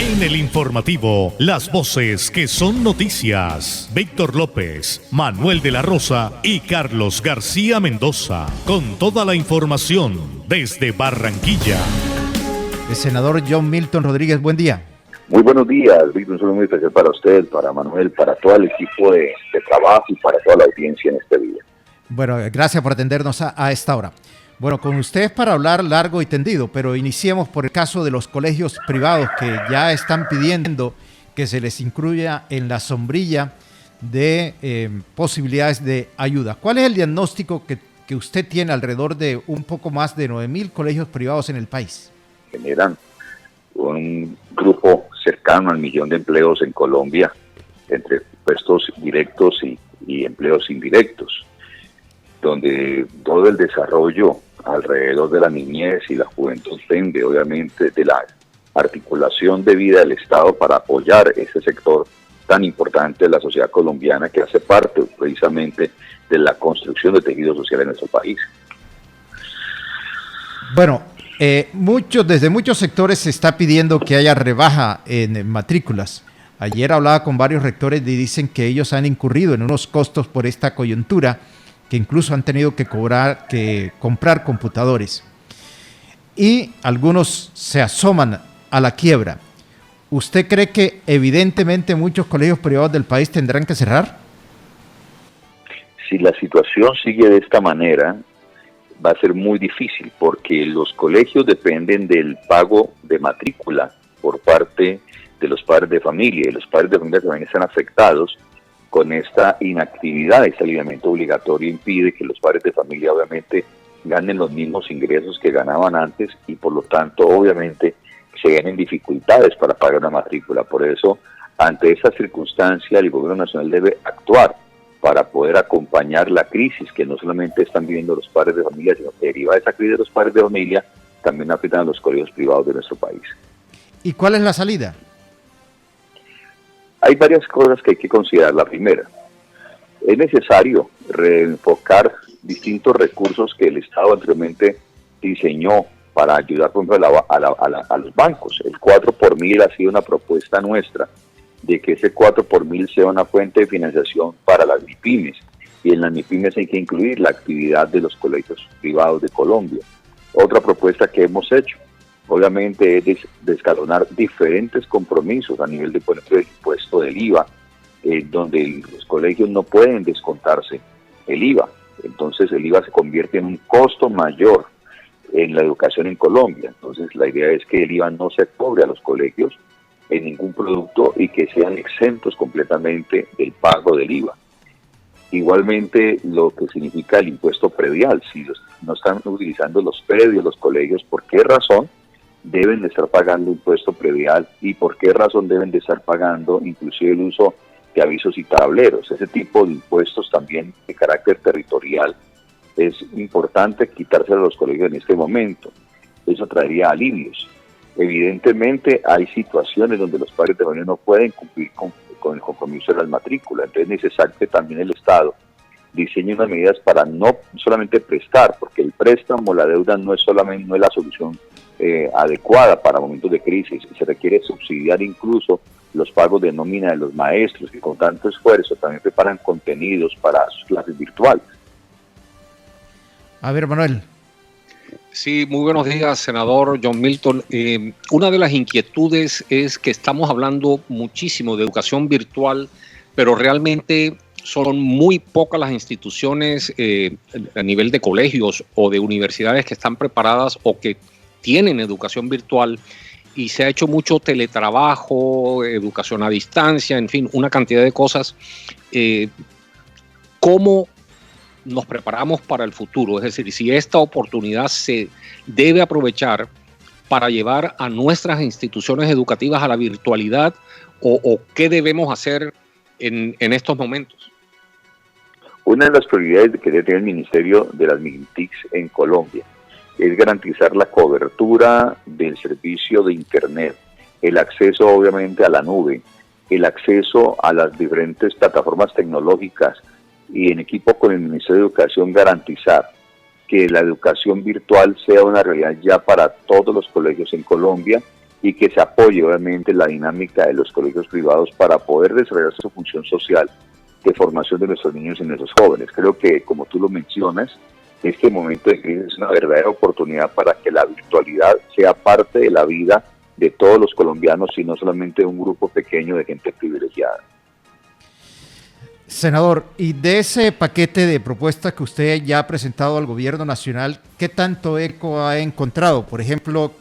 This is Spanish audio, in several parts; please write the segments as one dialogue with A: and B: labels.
A: En el informativo, las voces que son noticias. Víctor López, Manuel de la Rosa y Carlos García Mendoza. Con toda la información desde Barranquilla.
B: El senador John Milton Rodríguez, buen día.
C: Muy buenos días, Víctor. Un saludo muy especial para usted, para Manuel, para todo el equipo de trabajo y para toda la audiencia en este día.
B: Bueno, gracias por atendernos a esta hora. Bueno, con ustedes para hablar largo y tendido, pero iniciemos por el caso de los colegios privados que ya están pidiendo que se les incluya en la sombrilla de posibilidades de ayuda. ¿Cuál es el diagnóstico que usted tiene alrededor de un poco más de 9,000 colegios privados en el país?
C: Generan un grupo cercano al 1.000.000 de empleos en Colombia, entre puestos directos y empleos indirectos, donde todo el desarrollo alrededor de la niñez y la juventud depende obviamente de la articulación de vida del Estado para apoyar ese sector tan importante de la sociedad colombiana que hace parte precisamente de la construcción de tejido social en nuestro país.
B: Bueno, desde muchos sectores se está pidiendo que haya rebaja en matrículas. Ayer hablaba con varios rectores y dicen que ellos han incurrido en unos costos por esta coyuntura, que incluso han tenido que comprar computadores. Y algunos se asoman a la quiebra. ¿Usted cree que evidentemente muchos colegios privados del país tendrán que cerrar?
C: Si la situación sigue de esta manera, va a ser muy difícil, porque los colegios dependen del pago de matrícula por parte de los padres de familia, y los padres de familia también están afectados con esta inactividad. Este alineamiento obligatorio impide que los padres de familia obviamente ganen los mismos ingresos que ganaban antes y por lo tanto obviamente se ganen dificultades para pagar una matrícula. Por eso, ante esa circunstancia, el gobierno nacional debe actuar para poder acompañar la crisis que no solamente están viviendo los padres de familia, sino que deriva de esa crisis de los padres de familia, también afectan a los colegios privados de nuestro país.
B: ¿Y cuál es la salida?
C: Hay varias cosas que hay que considerar. La primera, es necesario reenfocar distintos recursos que el Estado anteriormente diseñó para ayudar, por ejemplo, a los bancos. El 4 por mil ha sido una propuesta nuestra de que ese 4 por mil sea una fuente de financiación para las MIPYMES. Y en las MIPYMES hay que incluir la actividad de los colegios privados de Colombia. Otra propuesta que hemos hecho, obviamente, es de escalonar diferentes compromisos a nivel de, por ejemplo, del impuesto del IVA, donde los colegios no pueden descontarse el IVA. Entonces el IVA se convierte en un costo mayor en la educación en Colombia. Entonces la idea es que el IVA no se cobre a los colegios en ningún producto y que sean exentos completamente del pago del IVA. Igualmente lo que significa el impuesto predial. Si no están utilizando los predios, los colegios, ¿por qué razón deben de estar pagando impuesto predial y por qué razón deben de estar pagando inclusive el uso de avisos y tableros? Ese tipo de impuestos también de carácter territorial es importante quitárselo a los colegios en este momento. Eso traería alivios. Evidentemente hay situaciones donde los padres de familia no pueden cumplir con el compromiso de las matrículas, entonces es necesario que también el Estado diseñe unas medidas para no solamente prestar, porque el préstamo, la deuda no es la solución adecuada para momentos de crisis. Se requiere subsidiar incluso los pagos de nómina de los maestros que con tanto esfuerzo también preparan contenidos para sus clases virtuales.
B: A ver, Manuel.
D: Sí, muy buenos días, senador John Milton. Una de las inquietudes es que estamos hablando muchísimo de educación virtual, pero realmente son muy pocas las instituciones a nivel de colegios o de universidades que están preparadas o que tienen educación virtual, y se ha hecho mucho teletrabajo, educación a distancia, en fin, una cantidad de cosas. ¿Cómo nos preparamos para el futuro? Es decir, si esta oportunidad se debe aprovechar para llevar a nuestras instituciones educativas a la virtualidad, o qué debemos hacer en estos momentos.
C: Una de las prioridades que debe tener el Ministerio de las MINTICs en Colombia es garantizar la cobertura del servicio de Internet, el acceso obviamente a la nube, el acceso a las diferentes plataformas tecnológicas, y en equipo con el Ministerio de Educación garantizar que la educación virtual sea una realidad ya para todos los colegios en Colombia y que se apoye obviamente la dinámica de los colegios privados para poder desarrollar su función social de formación de nuestros niños y nuestros jóvenes. Creo que, como tú lo mencionas, este momento de crisis es una verdadera oportunidad para que la virtualidad sea parte de la vida de todos los colombianos y no solamente de un grupo pequeño de gente privilegiada.
B: Senador, y de ese paquete de propuestas que usted ya ha presentado al gobierno nacional, ¿qué tanto eco ha encontrado? Por ejemplo,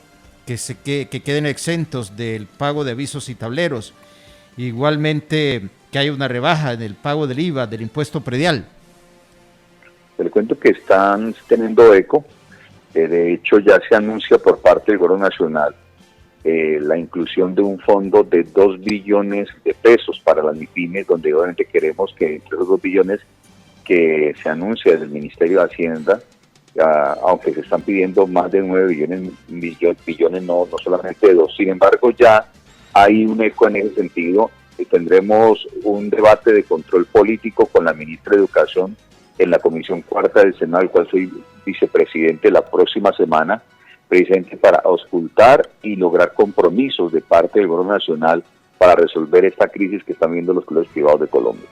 B: que queden exentos del pago de avisos y tableros. Igualmente, que haya una rebaja en el pago del IVA, del impuesto predial.
C: Le cuento que están teniendo eco. De hecho, ya se anuncia por parte del gobierno nacional la inclusión de un fondo de 2 billones de pesos para las MIPYMES, donde obviamente queremos que entre esos 2 billones que se anuncia del Ministerio de Hacienda, aunque se están pidiendo más de 9 billones, no solamente de 2. Sin embargo, ya hay un eco en ese sentido. Tendremos un debate de control político con la ministra de Educación en la Comisión Cuarta del Senado, del cual soy vicepresidente, la próxima semana, precisamente para auscultar y lograr compromisos de parte del gobierno nacional para resolver esta crisis que están viendo los colegios privados de Colombia.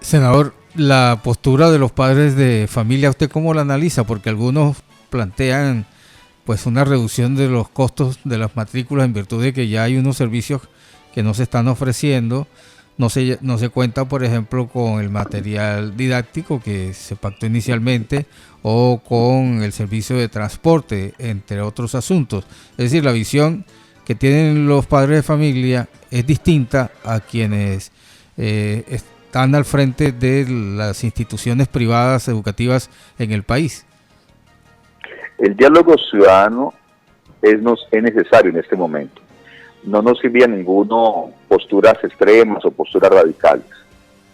E: Senador, la postura de los padres de familia, ¿usted cómo la analiza? Porque algunos plantean pues una reducción de los costos de las matrículas en virtud de que ya hay unos servicios que no se están ofreciendo. No se cuenta, por ejemplo, con el material didáctico que se pactó inicialmente o con el servicio de transporte, entre otros asuntos. Es decir, la visión que tienen los padres de familia es distinta a quienes están al frente de las instituciones privadas educativas en el país.
C: El diálogo ciudadano es necesario en este momento. No nos sirve ninguno posturas extremas o posturas radicales.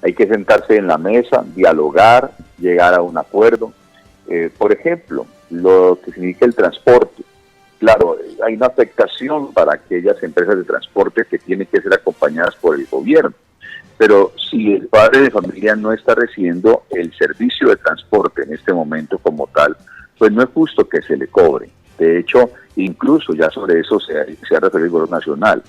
C: Hay que sentarse en la mesa, dialogar, llegar a un acuerdo. Por ejemplo, lo que significa el transporte. Claro, hay una afectación para aquellas empresas de transporte que tienen que ser acompañadas por el gobierno. Pero si el padre de familia no está recibiendo el servicio de transporte en este momento como tal, pues no es justo que se le cobre. De hecho, incluso ya sobre eso se ha referido el gobierno nacional.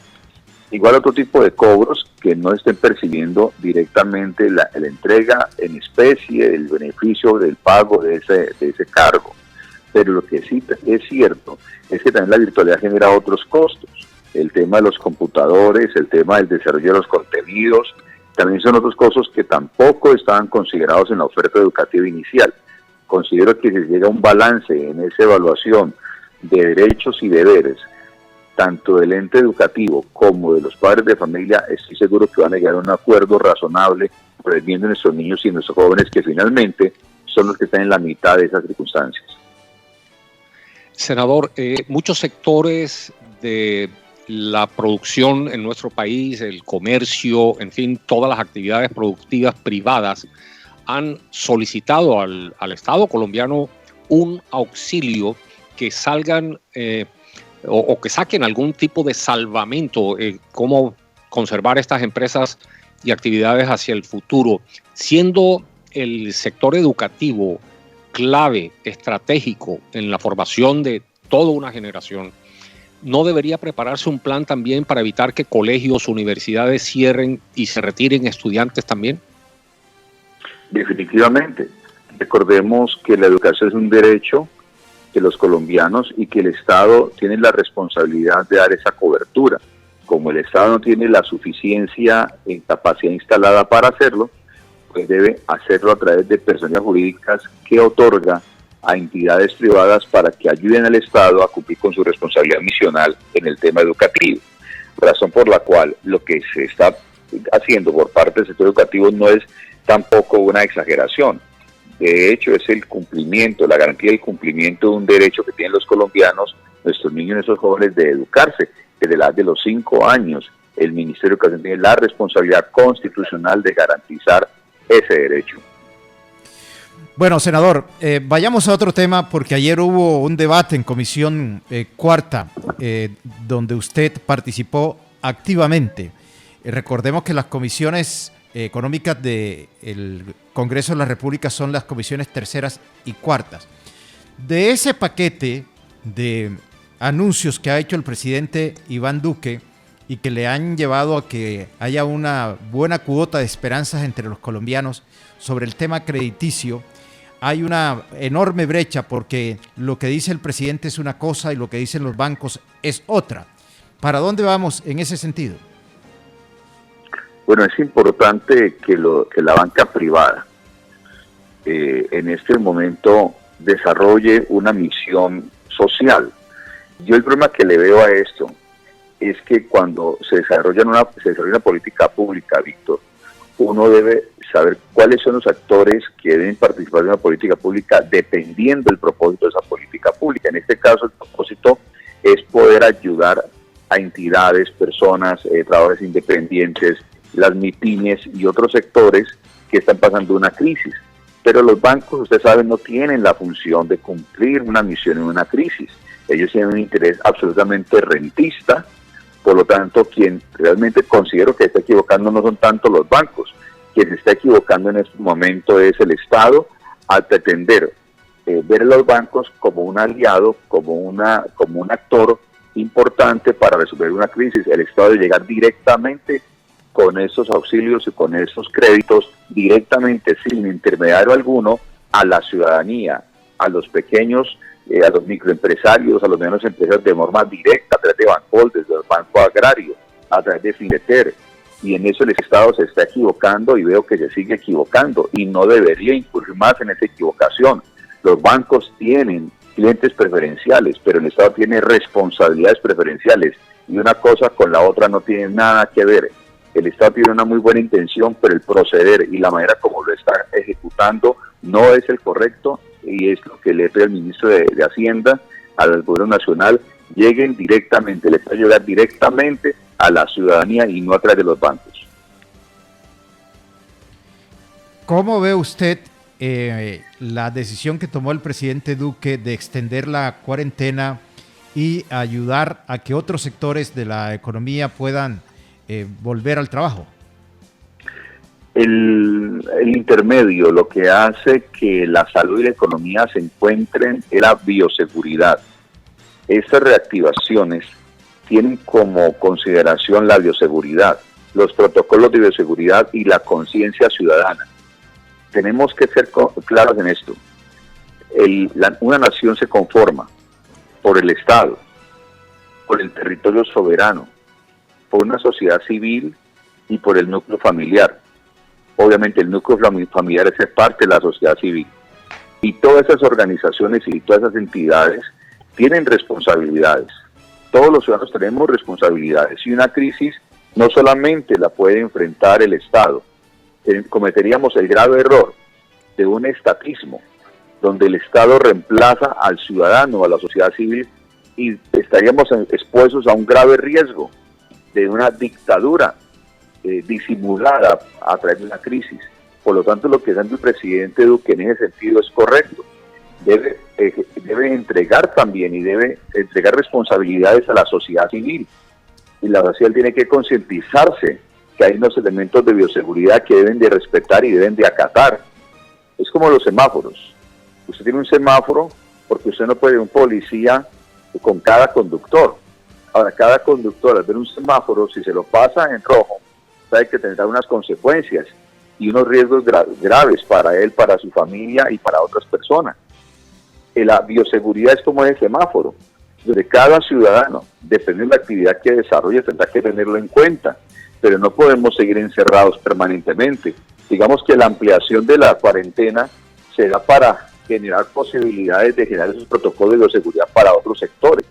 C: Igual otro tipo de cobros que no estén percibiendo directamente la entrega en especie, el beneficio del pago de ese cargo. Pero lo que sí es cierto es que también la virtualidad genera otros costos. El tema de los computadores, el tema del desarrollo de los contenidos, también son otros costos que tampoco estaban considerados en la oferta educativa inicial. Considero que si llega a un balance en esa evaluación de derechos y deberes, tanto del ente educativo como de los padres de familia, estoy seguro que van a llegar a un acuerdo razonable por el bien de nuestros niños y nuestros jóvenes, que finalmente son los que están en la mitad de esas circunstancias.
D: Senador, muchos sectores de la producción en nuestro país, el comercio, en fin, todas las actividades productivas privadas han solicitado al Estado colombiano un auxilio, que salgan o que saquen algún tipo de salvamento, cómo conservar estas empresas y actividades hacia el futuro, siendo el sector educativo clave, estratégico en la formación de toda una generación. ¿No debería prepararse un plan también para evitar que colegios, universidades cierren y se retiren estudiantes también?
C: Definitivamente. Recordemos que la educación es un derecho de los colombianos y que el Estado tiene la responsabilidad de dar esa cobertura. Como el Estado no tiene la suficiencia en capacidad instalada para hacerlo, pues debe hacerlo a través de personas jurídicas que otorga a entidades privadas para que ayuden al Estado a cumplir con su responsabilidad misional en el tema educativo. Razón por la cual lo que se está haciendo por parte del sector educativo no es tampoco una exageración. De hecho, es el cumplimiento, la garantía del cumplimiento de un derecho que tienen los colombianos, nuestros niños y nuestros jóvenes, de educarse. Desde la edad de los 5 años, el Ministerio de Educación tiene la responsabilidad constitucional de garantizar ese derecho.
B: Bueno, senador, vayamos a otro tema, porque ayer hubo un debate en Comisión Cuarta, donde usted participó activamente. Recordemos que las comisiones económicas del Congreso de la República son las comisiones terceras y cuartas. De ese paquete de anuncios que ha hecho el presidente Iván Duque y que le han llevado a que haya una buena cuota de esperanzas entre los colombianos sobre el tema crediticio, hay una enorme brecha porque lo que dice el presidente es una cosa y lo que dicen los bancos es otra. ¿Para dónde vamos en ese sentido?
C: Bueno, es importante que la banca privada en este momento desarrolle una misión social. Yo el problema que le veo a esto es que cuando se desarrolla una política pública, Víctor, uno debe saber cuáles son los actores que deben participar de una política pública dependiendo del propósito de esa política pública. En este caso, el propósito es poder ayudar a entidades, personas, trabajadores independientes, las MIPYMES y otros sectores que están pasando una crisis. Pero los bancos, usted sabe, no tienen la función de cumplir una misión en una crisis. Ellos tienen un interés absolutamente rentista. Por lo tanto, quien realmente considero que está equivocando no son tanto los bancos. Quien se está equivocando en este momento es el Estado al pretender ver a los bancos como un aliado, como un actor importante para resolver una crisis. El Estado debe llegar directamente con esos auxilios y con esos créditos, directamente, sin intermediario alguno, a la ciudadanía, a los pequeños, a los microempresarios, a los medianos empresarios de forma directa, a través de Bancol, desde el Banco Agrario, a través de Fineter. Y en eso el Estado se está equivocando y veo que se sigue equivocando y no debería incurrir más en esa equivocación. Los bancos tienen clientes preferenciales, pero el Estado tiene responsabilidades preferenciales y una cosa con la otra no tiene nada que ver. El Estado tiene una muy buena intención, pero el proceder y la manera como lo está ejecutando no es el correcto y es lo que le pide al ministro de Hacienda, al Gobierno Nacional, lleguen directamente, les puede llegar directamente a la ciudadanía y no a través de los bancos.
B: ¿Cómo ve usted la decisión que tomó el presidente Duque de extender la cuarentena y ayudar a que otros sectores de la economía puedan volver al trabajo?
C: El intermedio, lo que hace que la salud y la economía se encuentren es la bioseguridad. Estas reactivaciones tienen como consideración la bioseguridad, los protocolos de bioseguridad y la conciencia ciudadana. Tenemos que ser claros en esto. Una nación se conforma por el Estado, por el territorio soberano, por una sociedad civil y por el núcleo familiar. Obviamente el núcleo familiar es parte de la sociedad civil. Y todas esas organizaciones y todas esas entidades tienen responsabilidades. Todos los ciudadanos tenemos responsabilidades y una crisis no solamente la puede enfrentar el Estado. Cometeríamos el grave error de un estatismo, donde el Estado reemplaza al ciudadano, a la sociedad civil, y estaríamos expuestos a un grave riesgo de una dictadura disimulada a través de una crisis. Por lo tanto, lo que está haciendo el presidente Duque en ese sentido es correcto. Debe entregar también y debe entregar responsabilidades a la sociedad civil. Y la sociedad tiene que concientizarse que hay unos elementos de bioseguridad que deben de respetar y deben de acatar. Es como los semáforos. Usted tiene un semáforo porque usted no puede un policía con cada conductor. Ahora, cada conductor al ver un semáforo, si se lo pasa en rojo, sabe que tendrá unas consecuencias y unos riesgos graves para él, para su familia y para otras personas. La bioseguridad es como el semáforo, donde cada ciudadano, dependiendo de la actividad que desarrolle, tendrá que tenerlo en cuenta, pero no podemos seguir encerrados permanentemente. Digamos que la ampliación de la cuarentena será para generar posibilidades de generar esos protocolos de bioseguridad para otros sectores,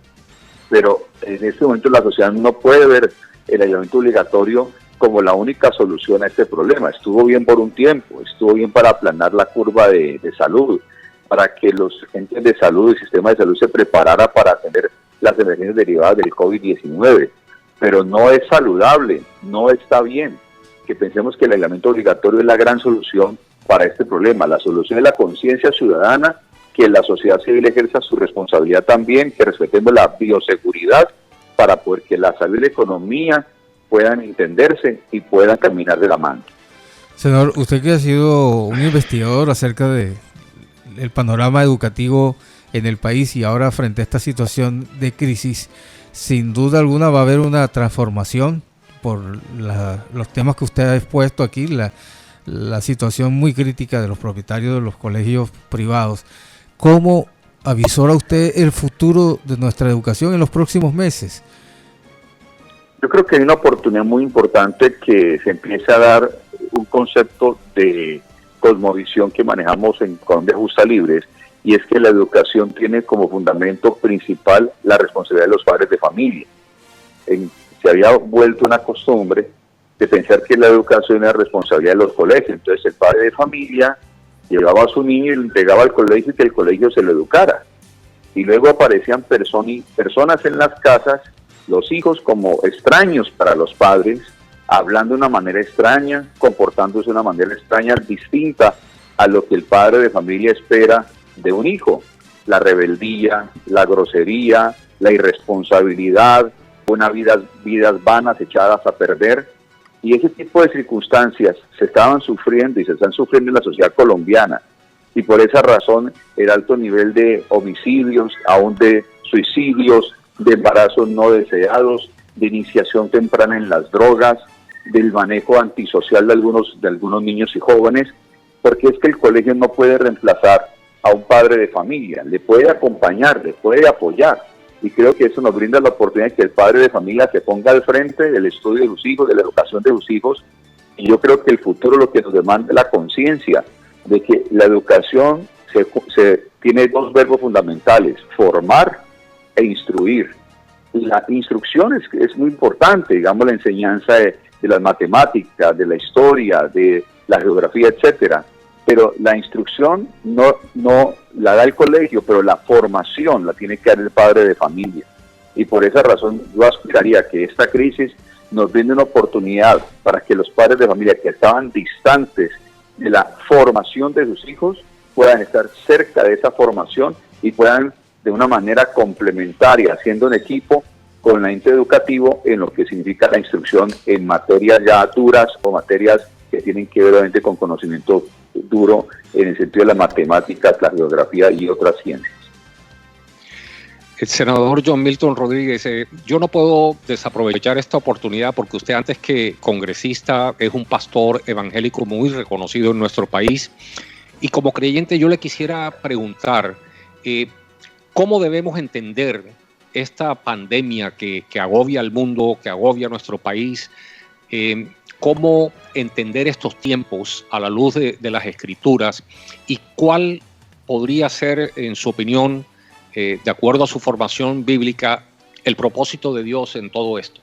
C: pero en este momento la sociedad no puede ver el aislamiento obligatorio como la única solución a este problema. Estuvo bien por un tiempo, estuvo bien para aplanar la curva de salud, para que los entes de salud y el sistema de salud se preparara para atender las emergencias derivadas del COVID-19, pero no es saludable, no está bien que pensemos que el aislamiento obligatorio es la gran solución para este problema. La solución es la conciencia ciudadana, que la sociedad civil ejerza su responsabilidad también, que respetemos la bioseguridad para poder que la salud y la economía puedan entenderse y puedan caminar de la mano.
E: Senador, usted que ha sido un investigador acerca de el panorama educativo en el país, y ahora frente a esta situación de crisis, sin duda alguna va a haber una transformación por los temas que usted ha expuesto aquí, la situación muy crítica de los propietarios de los colegios privados. ¿Cómo avisora usted el futuro de nuestra educación en los próximos meses?
C: Yo creo que hay una oportunidad muy importante que se empiece a dar un concepto de cosmovisión que manejamos en Colombia Justa Libres, y es que la educación tiene como fundamento principal la responsabilidad de los padres de familia. Se había vuelto una costumbre de pensar que la educación era responsabilidad de los colegios. Entonces el padre de familia llevaba a su niño y lo entregaba al colegio y que el colegio se lo educara. Y luego aparecían personas en las casas, los hijos como extraños para los padres, hablando de una manera extraña, comportándose de una manera extraña, distinta a lo que el padre de familia espera de un hijo. La rebeldía, la grosería, la irresponsabilidad, vidas vanas echadas a perder, y ese tipo de circunstancias se estaban sufriendo y se están sufriendo en la sociedad colombiana, y por esa razón el alto nivel de homicidios, aún de suicidios, de embarazos no deseados, de iniciación temprana en las drogas, del manejo antisocial de algunos niños y jóvenes, porque es que el colegio no puede reemplazar a un padre de familia, le puede acompañar, le puede apoyar. Y creo que eso nos brinda la oportunidad de que el padre de familia se ponga al frente del estudio de sus hijos, de la educación de sus hijos. Y yo creo que el futuro lo que nos demanda es la conciencia de que la educación se tiene dos verbos fundamentales: formar e instruir. La instrucción es muy importante, digamos, la enseñanza de las matemáticas, de la historia, de la geografía, etcétera. Pero la instrucción no la da el colegio, pero la formación la tiene que dar el padre de familia. Y por esa razón yo aspiraría que esta crisis nos brinde una oportunidad para que los padres de familia que estaban distantes de la formación de sus hijos puedan estar cerca de esa formación y puedan de una manera complementaria, haciendo un equipo con el ente educativo en lo que significa la instrucción en materias ya duras o materias que tienen que ver obviamente con conocimiento duro en el sentido de las matemáticas, la geografía y otras ciencias.
D: El senador John Milton Rodríguez, yo no puedo desaprovechar esta oportunidad porque usted, antes que congresista, es un pastor evangélico muy reconocido en nuestro país, y como creyente yo le quisiera preguntar ¿cómo debemos entender esta pandemia que agobia al mundo, que agobia a nuestro país? ¿Cómo entender estos tiempos a la luz de las Escrituras? ¿Y cuál podría ser, en su opinión, de acuerdo a su formación bíblica, el propósito de Dios en todo esto?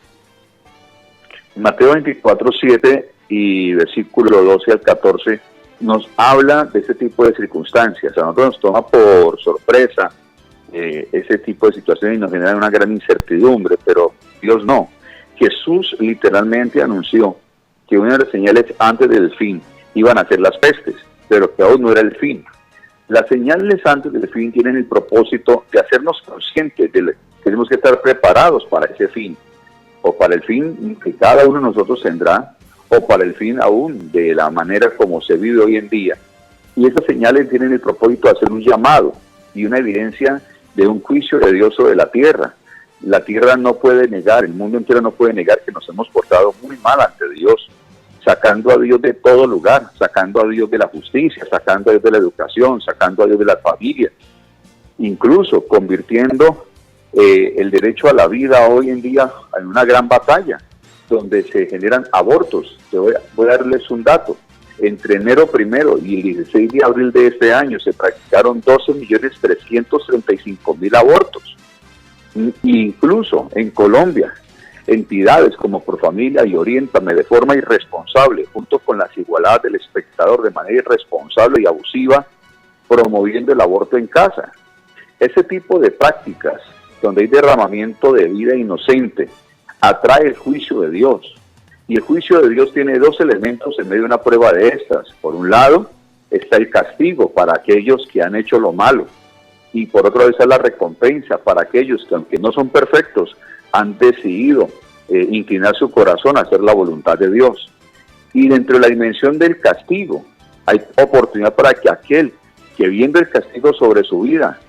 C: Mateo 24:7 y versículo 12 al 14 nos habla de este tipo de circunstancias. A nosotros nos toma por sorpresa ese tipo de situaciones y nos genera una gran incertidumbre, pero Dios no. Jesús literalmente anunció que una de las señales antes del fin iban a ser las pestes, pero que aún no era el fin. Las señales antes del fin tienen el propósito de hacernos conscientes de que tenemos que estar preparados para ese fin, o para el fin que cada uno de nosotros tendrá, o para el fin aún de la manera como se vive hoy en día. Y esas señales tienen el propósito de hacer un llamado y una evidencia de un juicio de Dios sobre la tierra. La tierra no puede negar, el mundo entero no puede negar que nos hemos portado muy mal ante Dios, sacando a Dios de todo lugar, sacando a Dios de la justicia, sacando a Dios de la educación, sacando a Dios de las familias, incluso convirtiendo el derecho a la vida hoy en día en una gran batalla, donde se generan abortos. Voy a darles un dato. Entre enero 1 y el 16 de abril de este año se practicaron 12.335.000 abortos. Incluso en Colombia, entidades como Profamilia y Oriéntame, de forma irresponsable, junto con las Igualadas del Espectador, de manera irresponsable y abusiva, promoviendo el aborto en casa. Ese tipo de prácticas, donde hay derramamiento de vida inocente, atrae el juicio de Dios. Y el juicio de Dios tiene dos elementos en medio de una prueba de estas. Por un lado está el castigo para aquellos que han hecho lo malo, y por otro lado está la recompensa para aquellos que, aunque no son perfectos, han decidido inclinar su corazón a hacer la voluntad de Dios. Y dentro de la dimensión del castigo hay oportunidad para que aquel que, viendo el castigo sobre su vida,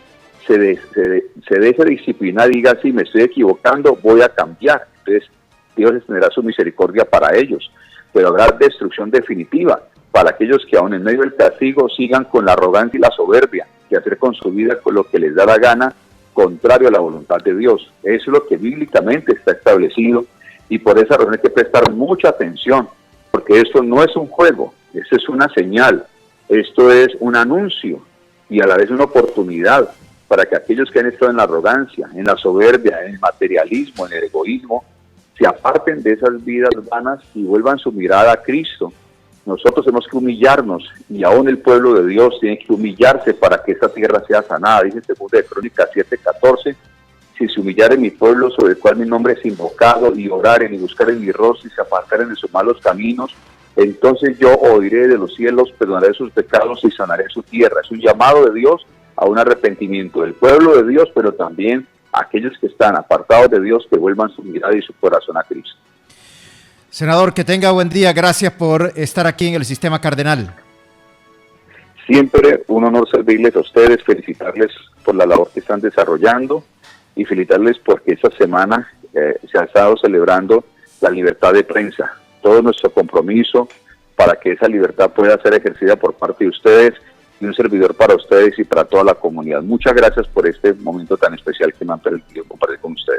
C: se deje disciplinar y diga, sí, me estoy equivocando, voy a cambiar. Entonces Dios extenderá su misericordia para ellos, pero habrá destrucción definitiva para aquellos que aún en medio del castigo sigan con la arrogancia y la soberbia, que hacer con su vida con lo que les da la gana, contrario a la voluntad de Dios. Eso es lo que bíblicamente está establecido, y por esa razón hay que prestar mucha atención, porque esto no es un juego, esto es una señal, esto es un anuncio y a la vez una oportunidad para que aquellos que han estado en la arrogancia, en la soberbia, en el materialismo, en el egoísmo, se aparten de esas vidas vanas y vuelvan su mirada a Cristo. Nosotros tenemos que humillarnos, y aún el pueblo de Dios tiene que humillarse para que esta tierra sea sanada. Dice 2 de Crónicas 7:14, si se humillare mi pueblo sobre el cual mi nombre es invocado, y oraren y buscaren mi rostro y se apartaren de sus malos caminos, entonces yo oiré de los cielos, perdonaré sus pecados y sanaré su tierra. Es un llamado de Dios a un arrepentimiento del pueblo de Dios, pero también a aquellos que están apartados de Dios, que vuelvan su mirada y su corazón a Cristo.
B: Senador, que tenga buen día. Gracias por estar aquí en el Sistema Cardenal.
C: Siempre un honor servirles a ustedes, felicitarles por la labor que están desarrollando y felicitarles porque esta semana se ha estado celebrando la libertad de prensa. Todo nuestro compromiso para que esa libertad pueda ser ejercida por parte de ustedes, y un servidor para ustedes y para toda la comunidad. Muchas gracias por este momento tan especial que me han permitido compartir con ustedes.